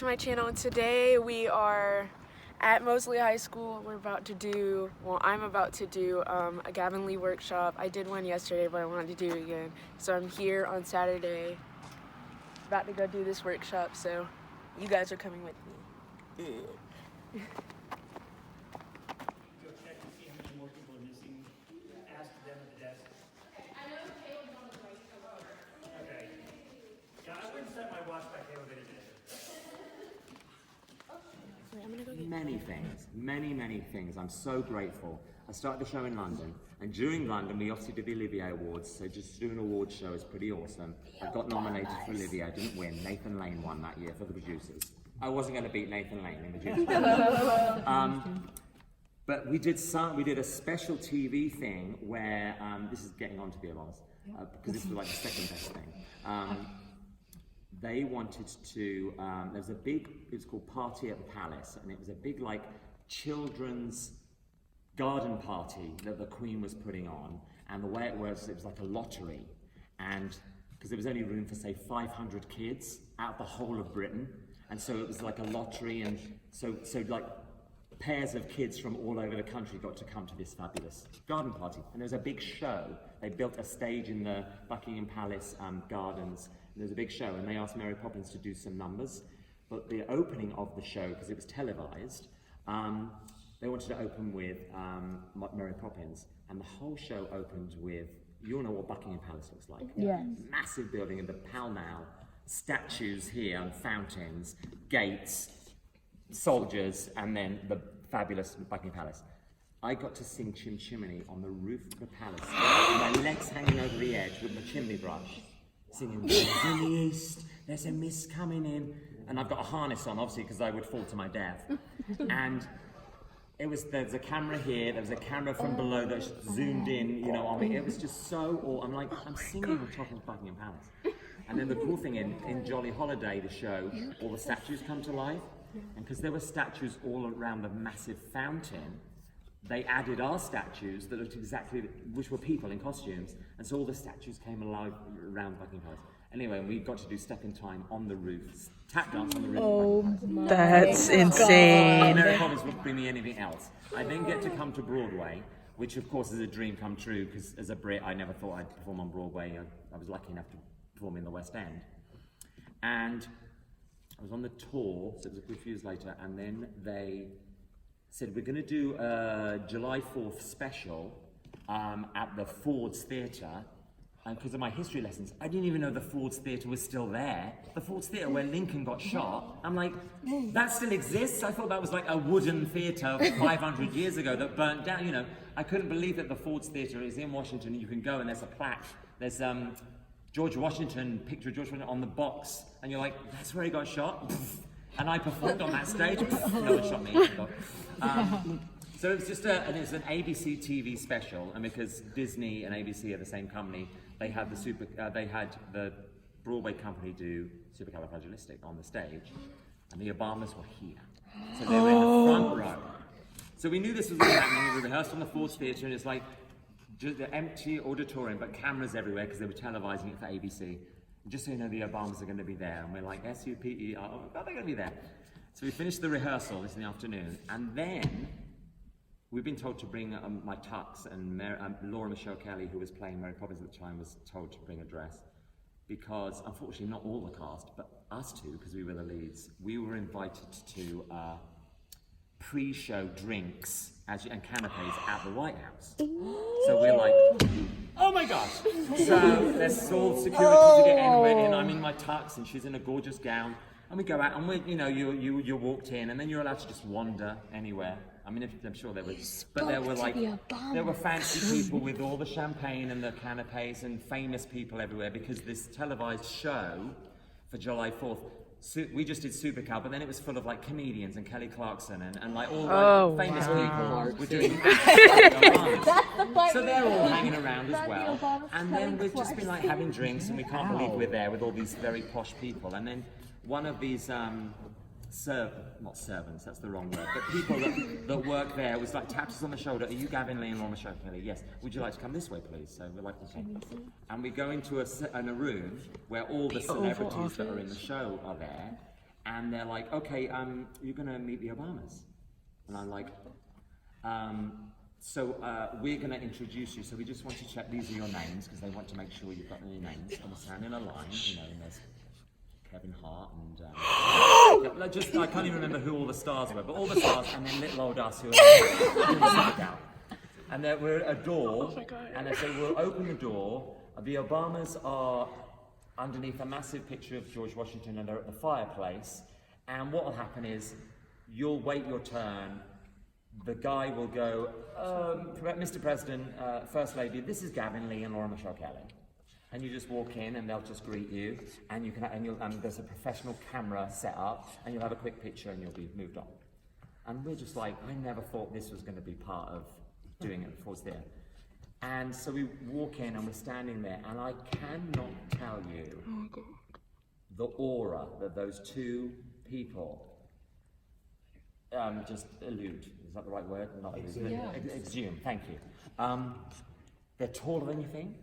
my channel, and today we are at Mosley High School. I'm about to do a Gavin Lee workshop. I did one yesterday, but I wanted to do it again. So I'm here on Saturday, about to go do this workshop, so you guys are coming with me. Many things. I'm so grateful. I started the show in London, and during London we obviously did the Olivier Awards, so just to do an awards show is pretty awesome. I got nominated for Olivier, I didn't win. Nathan Lane won that year for the producers. I wasn't going to beat Nathan Lane in the producers. But we did a special TV thing where, this is getting on to the awards, because this was like the second best thing. They wanted to, there was a big, it was called Party at the Palace, and it was a big like children's garden party that the Queen was putting on, and the way it was like a lottery, and because there was only room for say 500 kids out of the whole of Britain, and so it was like a lottery, and so like pairs of kids from all over the country got to come to this fabulous garden party, and there was a big show. They built a stage in the Buckingham Palace gardens. There was a big show, and they asked Mary Poppins to do some numbers. But the opening of the show, because it was televised, they wanted to open with Mary Poppins, and the whole show opened with, you all know what Buckingham Palace looks like. Yes. Massive building, and the Pall Mall, statues here, and fountains, gates, soldiers, and then the fabulous Buckingham Palace. I got to sing Chim Chimney on the roof of the palace, with my legs hanging over the edge with my chimney brush, singing, in the east, there's a mist coming in. And I've got a harness on, obviously, because I would fall to my death. And there's a camera here, there was a camera from below that zoomed in, you know, on me. It was just so, I'm singing on top of Buckingham Palace. And then the cool thing in Jolly Holiday, the show, all the statues come to life. And because there were statues all around the massive fountain, they added our statues that looked exactly, which were people in costumes, and so all the statues came alive around Buckingham Palace. Anyway, we got to do Step in Time on the roof, tap dance on the roof. Oh, that's insane. Mary Poppins wouldn't bring me anything else. I then get to come to Broadway, which of course is a dream come true, because as a Brit, I never thought I'd perform on Broadway. I was lucky enough to perform in the West End. And I was on the tour, so it was a few years later, and then they said, we're going to do a July 4th special at the Ford's Theatre. And because of my history lessons, I didn't even know the Ford's Theatre was still there. The Ford's Theatre where Lincoln got shot. I'm like, that still exists? I thought that was like a wooden theatre 500 years ago that burnt down. You know, I couldn't believe that the Ford's Theatre is in Washington. You can go and there's a plaque. There's George Washington, picture of George Washington on the box. And you're like, that's where he got shot? And I performed on that stage. No one shot me. So it was just it's an ABC TV special, and because Disney and ABC are the same company, they had the Broadway company do Supercalifragilistic on the stage, and the Obamas were here, so they were in the front row. So we knew this was all happening. We rehearsed on the Ford's Theatre, and it's like just an empty auditorium, but cameras everywhere because they were televising it for ABC. And just so you know, the Obamas are going to be there, and we're like SUPER, they're going to be there. So we finished the rehearsal this in the afternoon, and then we've been told to bring my tux, and Laura Michelle Kelly, who was playing Mary Poppins at the time, was told to bring a dress, because unfortunately not all the cast, but us two, because we were the leads, we were invited to pre-show drinks and canapes at the White House. So we're like, oh my gosh! So there's all security to get in, I'm in my tux, and she's in a gorgeous gown, and we go out, and you walked in, and then you're allowed to just wander anywhere. I mean, I'm sure there was, but there were fancy people with all the champagne and the canapes and famous people everywhere, because this televised show for July 4th, we just did Supercal, but then it was full of like comedians and Kelly Clarkson and like all famous people were doing so they're all hanging around as well. And then we've just been like having drinks, and we can't believe we're there with all these very posh people. And then one of these not servants, that's the wrong word, but people that work there was like tapped us on the shoulder. Are you Gavin Lee and Laura Michelle Kelly? Yes. Would you like to come this way, please? So we're like, okay. And we go into a room where all the celebrities that are in the show are there, And they're like, okay, you're gonna meet the Obamas. And I'm like, so we're gonna introduce you. So we just want to check these are your names, because they want to make sure you've got your names. And we stand in a line, you know, and there's Kevin Hart and I can't even remember who all the stars were, but all the stars, and then little old us who are out. And there we're at a door, and they say we'll open the door. The Obamas are underneath a massive picture of George Washington, and they're at the fireplace. And what will happen is, you'll wait your turn. The guy will go, Mr. President, First Lady, this is Gavin Lee and Laura Michelle Kelly. And you just walk in, and they'll just greet you. And you can, there's a professional camera set up, and you'll have a quick picture, and you'll be moved on. And we're just like, I never thought this was going to be part of doing it before it's there. And so we walk in and we're standing there, and I cannot tell you the aura that those two people just elude. Is that the right word? Not elude. Yeah. Exhume. Thank you. They're taller than you think.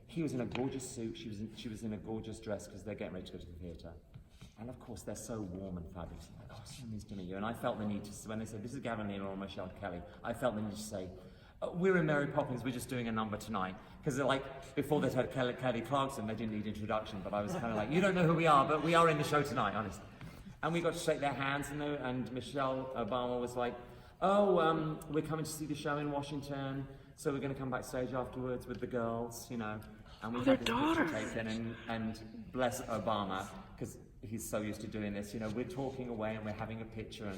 He was in a gorgeous suit. She was in a gorgeous dress, because they're getting ready to go to the theatre. And of course, they're so warm and fabulous. I'm like, oh, so nice to meet you. And I felt the need to, when they said, this is Gavin Lee or Michelle Kelly, I felt the need to say, we're in Mary Poppins, we're just doing a number tonight. Because they're like, before they heard Kelly Clarkson, they didn't need introduction, but I was kind of like, you don't know who we are, but we are in the show tonight, honestly. And we got to shake their hands, and Michelle Obama was like, oh, we're coming to see the show in Washington, so we're going to come backstage afterwards with the girls, you know. And we had this picture taken, and bless Obama, because he's so used to doing this, you know, we're talking away and we're having a picture,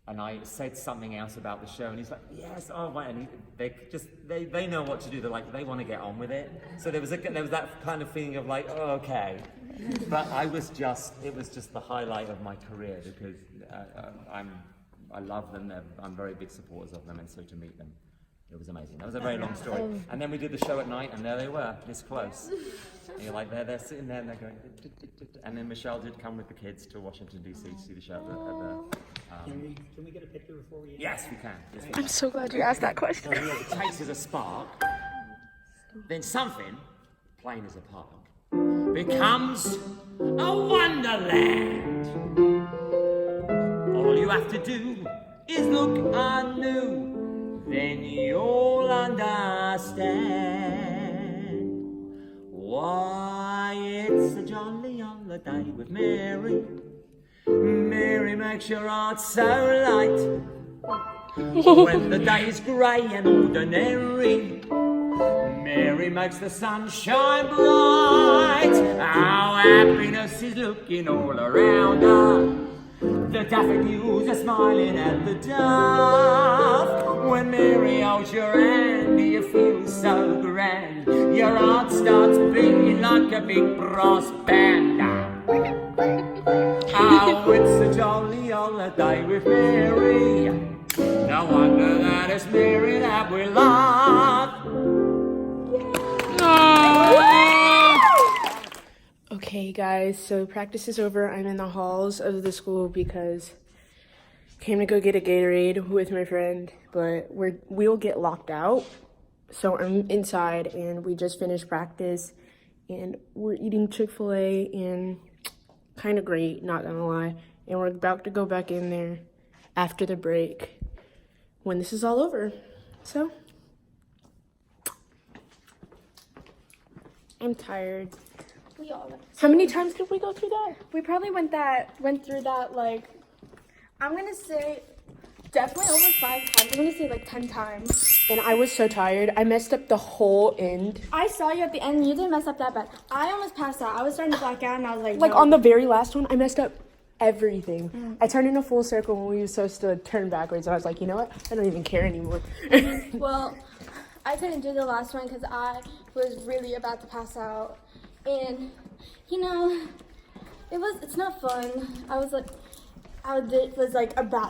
and I said something else about the show, and he's like, yes, oh, right, and they know what to do. They're like, they want to get on with it. So there was that kind of feeling of like, oh, okay. But it was just the highlight of my career, because I love them. I'm very big supporters of them, and so to meet them, it was amazing. That was a very long story. And then we did the show at night, and there they were, this close. And you're like, they're sitting there, and they're going, and then Michelle did come with the kids to Washington, D.C. to see the show at the Can we get a picture before we end? Yes, we can. Yes, we I'm so glad you asked that question. So it takes as a spark, then something, plain as a park, becomes a wonderland. All you have to do is look anew, then you'll understand why it's a jolly holiday with Mary. Mary makes your heart so light when the day is grey and ordinary. Mary makes the sun shine bright. Our happiness is looking all around her. The daffodils are smiling at the dove. When Mary holds your hand, you feel so grand. Your heart starts beating like a big brass band. Oh, it's a jolly holiday with Mary. No wonder that it's Mary that we love. Okay, guys, so practice is over. I'm in the halls of the school because I came to go get a Gatorade with my friend, but we'll get locked out. So I'm inside, and we just finished practice, and we're eating Chick-fil-A, and kind of great, not gonna lie. And we're about to go back in there after the break when this is all over. So I'm tired. We all went. How many times did we go through that? We probably went through that like, I'm gonna say definitely over 5 times. I'm gonna say like 10 times. And I was so tired. I messed up the whole end. I saw you at the end. You didn't mess up that bad. I almost passed out. I was starting to black out, and I was like, Like no. on the very last one, I messed up everything. I turned in a full circle when we were supposed to turn backwards. And I was like, you know what? I don't even care anymore. Well, I couldn't do the last one because I was really about to pass out. And, you know, it's not fun. I was about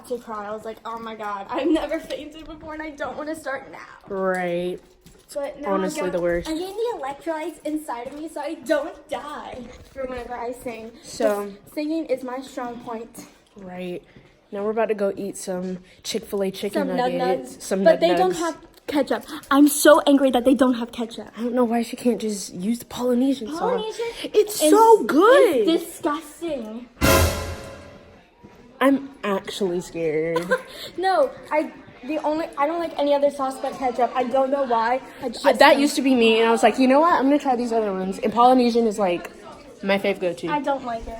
to cry. I was like, oh my God, I've never fainted before and I don't want to start now. Right. But now Honestly, the worst. I'm getting the electrolytes inside of me so I don't die for whenever I sing. So, singing is my strong point. right. Now we're about to go eat some Chick-fil-A chicken nuggets. Some But they don't have ketchup. I'm so angry that they don't have ketchup. I don't know why she can't just use the Polynesian sauce. Polynesian? It's so good. It's disgusting. I'm actually scared. No, I don't like any other sauce but ketchup. I don't know why. That used to be me, and I was like, you know what? I'm gonna try these other ones. And Polynesian is like my fave go-to. I don't like it.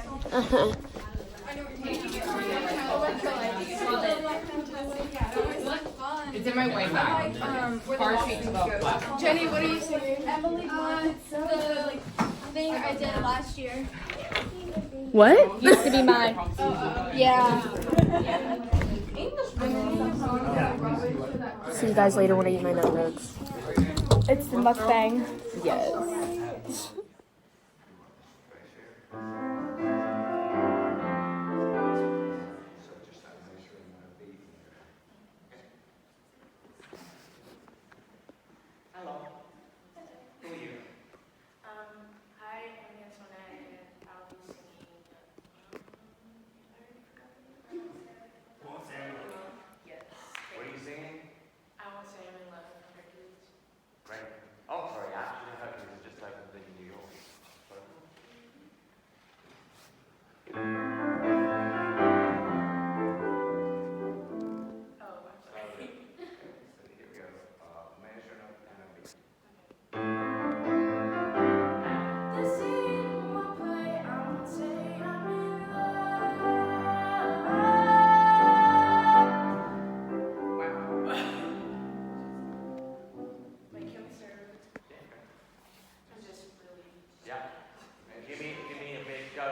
It's in my white bag. Car sheet to go. Jenny, what are you singing? Emily Blunt, the thing I did last year. What? Used to be mine. Yeah. See you guys later when I eat my nuggets. It's the mukbang. Yes. Hi, I'm Antoinette, and I'll be singing. Yes. What are you singing? I won't say I'm in love from Hercules. Great. Oh, sorry, actually, Hercules is just opened in New York. Oh, I'm sorry. Here we go. Measure up and a beat. This ain't my play, I won't say I'm in love. Wow. Like, can we start? I'm just really. Yeah. Give me a big go.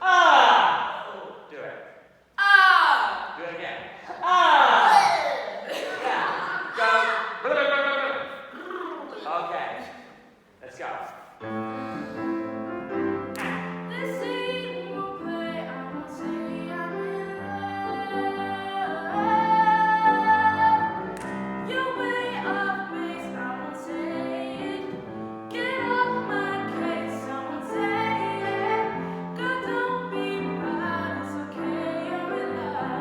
Ah! Do it. Ah! Do it again. Ah! Yeah. Go. Okay. Let's go. This ain't my play, I won't say I'm in love. Your way of grace, I won't say it. Get off my case, I won't say it. God, don't be mad, it's okay, you're in love.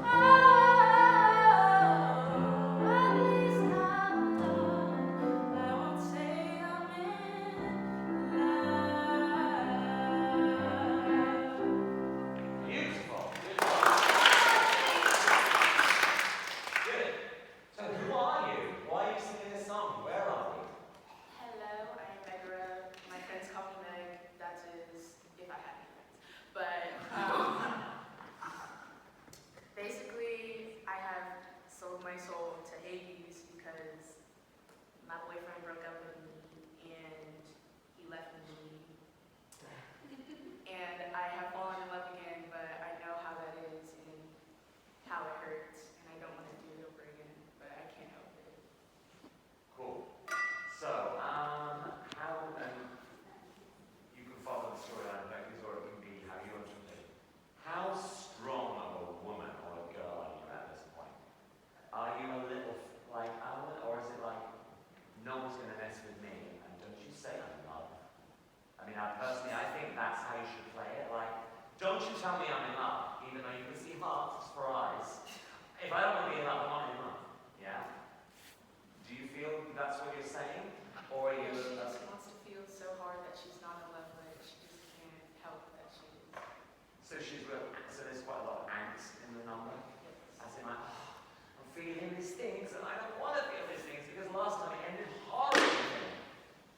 Oh, at least I'm loved. I won't say I'm in love. Beautiful. Good. So who are you? Why are you singing this song? Where are we? Hello, I am Megara. My friends call me Meg. That is if I have any friends. But basically, I have sold my soul to Hades because my boyfriend broke up with me and he left me to me. And I have fallen in love again, but I know how that is and how it hurts, and I don't want to do it over again, but I can't help it. Cool. So, you can follow the storyline back, or it can be how you interpret it. How strong of a woman or a girl are you at this point? Are you a little like Alan, or is it like, no one's going to mess with me, and don't you say I'm in love? I mean, personally, I think that's how you should play it. Like, don't you tell me I'm in love, even though you can see hearts for eyes. If I don't want to be in love, I'm not in love. Yeah? Do you feel that's what you're saying? Or are you... She just wants to feel so hard that she's not in love, but she just can't help that she is. So there's quite a lot of angst in the number? As in like, I'm feeling these things, and I don't want to feel these things, because last time it ended horribly.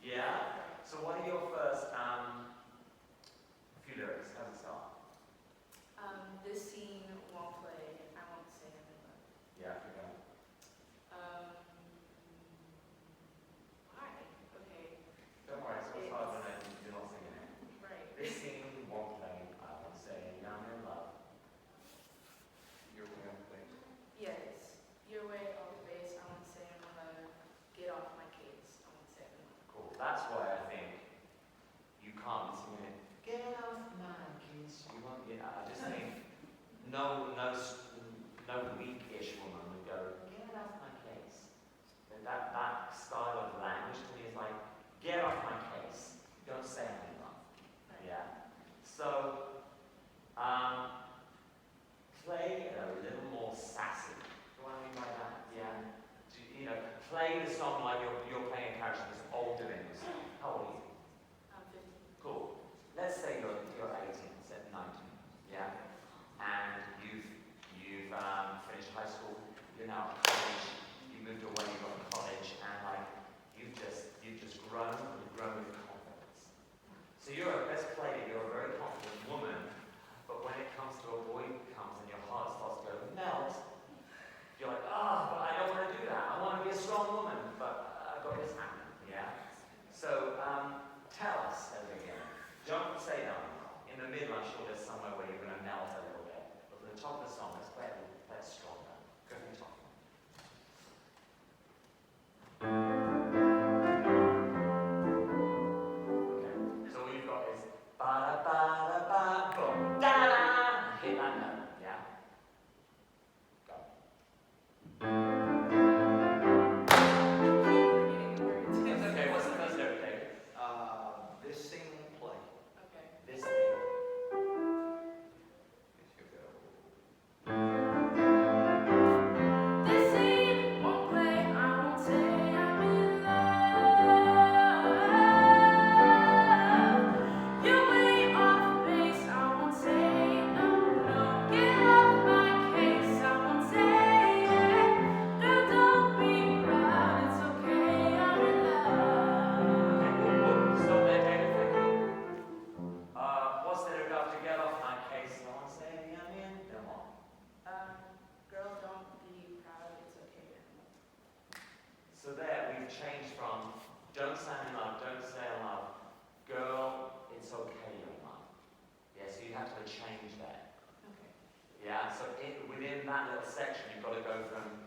Yeah? So what are your first few lyrics? How does it start? This scene won't play. I won't say I'm in love. Yeah, we go. Why? Okay. Don't worry, it's hard when you're not singing it. Right. This scene won't play. I won't say I'm in love. Your way on the bass. Yes. Your way off the base. I won't say I'm in love. Get off my case. I won't say I'm in love. Cool. That's why I think you can't be singing it. Get off my case. You won't. Yeah, I just think no weak-ish woman would go. Get off my case. And that style of language to me is like, get off my case. Don't say I'm in love. Yeah. So play it a little more sassy. Do I mean by that? Yeah. Play the song like you're playing a character that's older than yourself. How old are you? I'm 15. Cool. Let's say you're 18, say 19. Yeah. Ba-da-ba-da-ba, boom, da-da-da. Hit that note, yeah? Go. It's okay, what's the first note, David? This thing won't play. This thing. This scene won't play. I won't say I'm in love. You're way off base. I won't say no, no. Get off my case. I won't say it. Girl, don't be proud. It's okay. I'm in love. Stop there, David, thank you. What's there about to get off my case? No one say I'm in. Come on. Girl, don't be proud. It's okay. So there, we've changed from don't say I'm in love, don't say I love. Girl, it's okay, you're in love. Yeah, so you have to change there. Okay. Yeah, so within that little section, you've got to go from,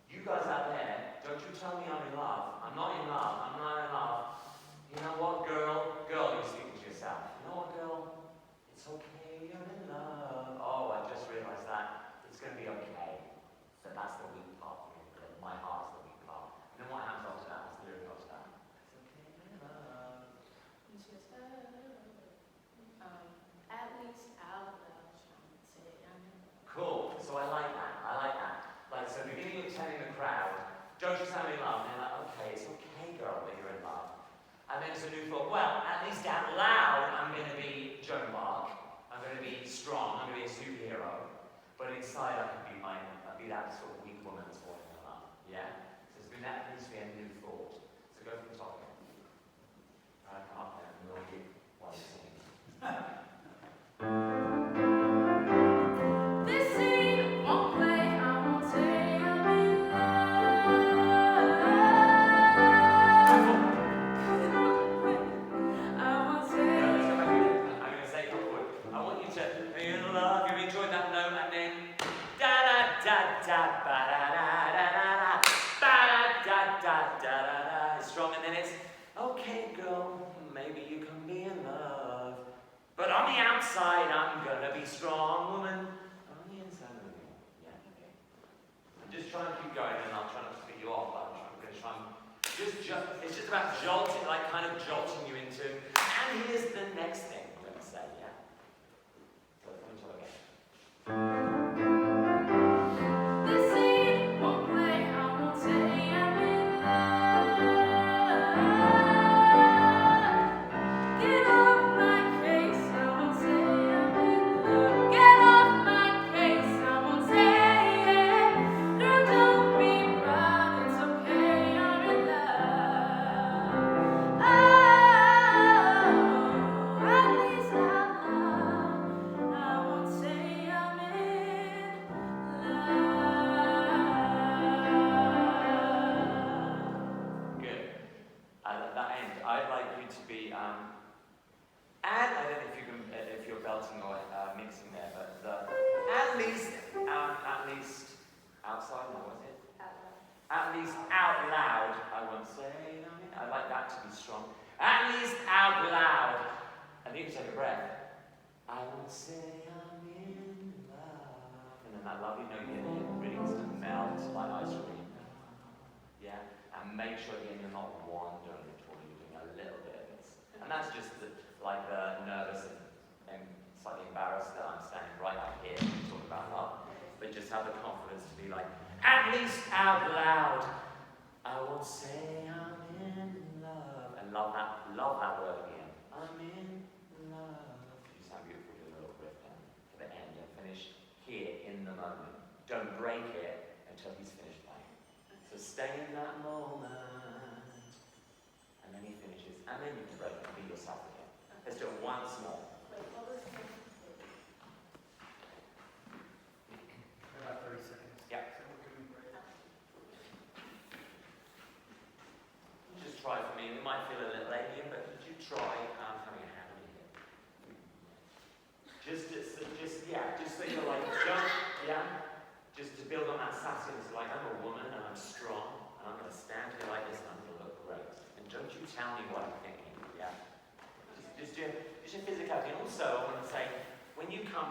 you guys out there, don't you tell me I'm in love. I'm not in love, I'm not in love. You know what, girl? Girl, you're speaking to yourself. You know what, girl? It's okay, you're in love. Oh, I just realized that. It's going to be okay. So that's the weak part for me. My heart's the weak part. And then what happens after that? What's the lyric after that? It's okay, you're in love. It's just, at least out loud, say I'm in love. Cool. So I like that. I like that. Like, so beginning of telling the crowd, don't you tell me in love? And they're like, okay, it's okay, girl, that you're in love. And then it's a new thought, well, at least out loud, I'm going to be Joan of Arc. I'm going to be strong. I'm going to be a superhero. But inside, I can be I'll be that sort of weak woman that's falling in love. Yeah? So it's been that needs to be a new thought. So go from the top again. Right, come up there and we'll do while you're singing. This scene won't play. I won't say I'm in love. I won't say. I'm going to say it forward. I want you to be in love. You've enjoyed that note, and then da da da da ba da da da da ba da da da da da. It's strong, and then it's okay, girl. Maybe you can be in love, but on the outside, I'm gonna be strong, woman. On the inside, I'm gonna be. Yeah. Okay. I'm just trying to keep going, and I'll try not to pick you off. But I'm going to try and it's just about jolting, like kind of jolting you into. And here's the next thing I'm going to say, yeah? So let me try again. This scene won't play. I won't say I'm in love. Get off my case. I won't say I'm in love. Get off my case. I won't say it. Girl, don't be proud. It's okay. I'm in love. Oh, at least out loud, I won't say I'm in love. Good. At that end, I'd like you to be, and I don't know if you're belting or mixing there, but at least outside, no, was it? At least out loud, I won't say, I like that to be strong. At least out loud. And you can take a breath. I won't say I'm in love. And then that lovely note you hear really needs to melt like ice cream. Yeah? And make sure again you're not wandering at all, you're doing a little bit of this. And that's just the nervous and slightly embarrassed that I'm standing right up here talking about love. But just have the confidence to be like, at least out loud, I won't say I'm in love. And love that word again. I'm in love. You sound beautiful, do a little riff down to the end and finish here in the moment. Don't break it until he's finished playing. So stay in that moment. And then he finishes. And then you can break it and be yourself again. Let's do it once more. About 30 seconds. Yeah. So we're gonna break. Just try for me. It might feel a little alien, but did you try having a hand on your hip? Just so you're like, just to build on that sassiness, like I'm a woman and I'm strong, and I'm going to stand here like great. And also, I want to say, when you go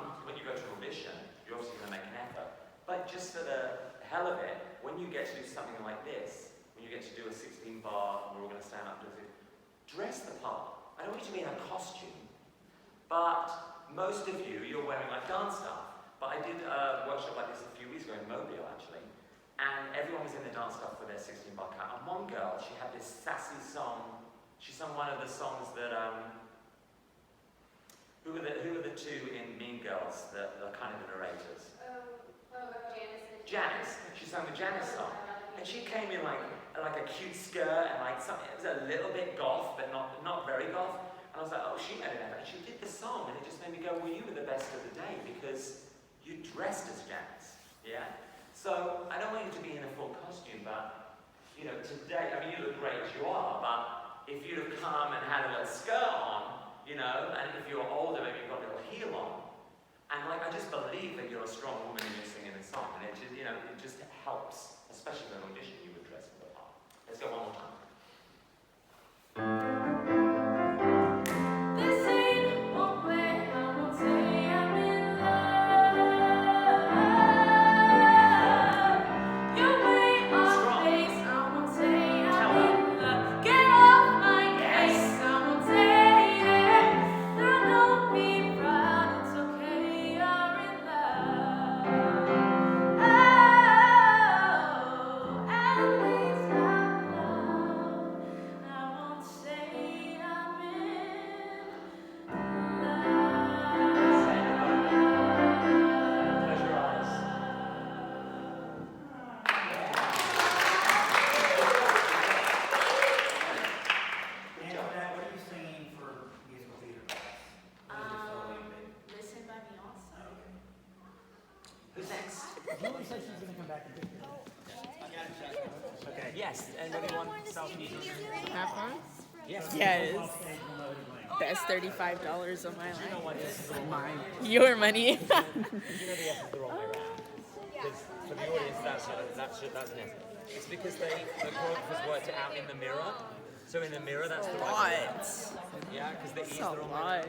to audition, you're obviously going to make an effort. But just for the hell of it, when you get to do something like this, when you get to do a 16 bar, we're all going to stand up and do it, dress the part. I don't want you to be in a costume, but most of you, you're wearing like dance stuff. But I did a workshop like this a few weeks ago in Mobile, actually, and everyone was in the dance stuff for their 16 bar cut. And one girl, she had this sassy song. She sung one of the songs that, who were the two in Mean Girls, the kind of the narrators? Janice. She sang the Janice song. And she came in like a cute skirt and like something, it was a little bit goth, but not very goth. And I was like, oh, she made an effort. And she did the song, and it just made me go, well, you were the best of the day because you dressed as Janice, yeah? So I don't want you to be in a full costume, but, you know, today, I mean, you look great as you are, but if you'd have come and had a little skirt on, you know, and if you're older, maybe you've got a little heel on, and like, I just believe that you're a strong woman and you're singing a song, and it just, you know, it just helps, especially in an audition, you would dress for the part. Let's go one more time. This ain't one way I won't say I'm in love. Your way of face, I won't say I'm in love. Get off my case, I won't say it. Now don't be proud, it's okay, you're in love. Oh, at least I know I won't say I'm in Close your eyes. Antoinette, what are you singing for musical theater class? Listen by Beyonce. Who's next? Julie said she's going to come back and pick you. Okay. Yes, anybody want self-music? Have fun? Yes. Yes. Best $35 of my life. Mine. Your money. You know the S is the wrong way around. Because for the audience, that's an S. It's because the choreographers worked it out in the mirror. So in the mirror, that's the right way around. Yeah, because the E is the wrong way around.